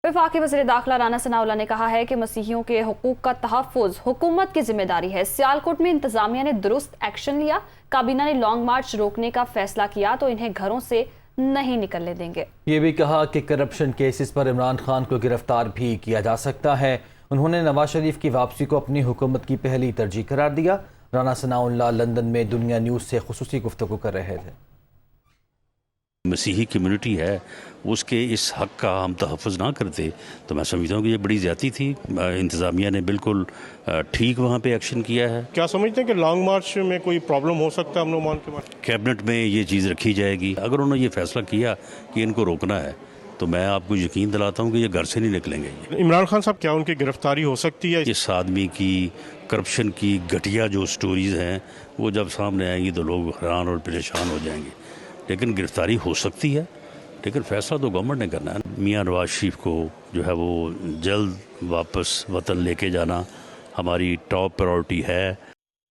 वफाकी वज़ीर दाखिला राना सनाउल्लाह ने कहा है कि मसीहियों के हुकूक का तहफ़्फ़ुज़ हुकूमत की जिम्मेदारी है। सियालकोट में इंतज़ामिया ने दुरुस्त एक्शन लिया, काबीना ने लॉन्ग मार्च रोकने का फैसला किया तो इन्हें घरों से नहीं निकलने देंगे। ये भी कहा कि करप्शन केसेस पर इमरान खान को गिरफ्तार भी किया जा सकता है। उन्होंने नवाज शरीफ की वापसी को अपनी हुकूमत की पहली तरजीह करार दिया। राना सनाउल्लाह लंदन में दुनिया न्यूज़ से खुसूसी गुफ्तगू कर रहे थे। मसीही कम्युनिटी है, उसके इस हक़ का हम तहफ़्फ़ुज़ ना करते तो मैं समझता हूँ कि ये बड़ी ज़्यादती थी। इंतज़ामिया ने बिल्कुल ठीक वहाँ पे एक्शन किया है। क्या समझते हैं कि लॉन्ग मार्च में कोई प्रॉब्लम हो सकता है हम लोग मान के बाद? कैबिनेट में ये चीज़ रखी जाएगी। अगर उन्होंने ये फ़ैसला किया कि इनको रोकना है तो मैं आपको यकीन दिलाता हूँ कि ये घर से नहीं निकलेंगे। इमरान खान साहब, क्या उनकी गिरफ्तारी हो सकती है? इस आदमी की करप्शन की घटिया जो स्टोरीज़ हैं वो जब सामने आएंगी तो लोग हैरान और परेशान हो जाएंगे। लेकिन गिरफ्तारी हो सकती है, लेकिन फ़ैसला तो गवर्नमेंट ने करना है। मियां नवाज शरीफ को जो है वो जल्द वापस वतन लेके जाना हमारी टॉप प्रायोरिटी है।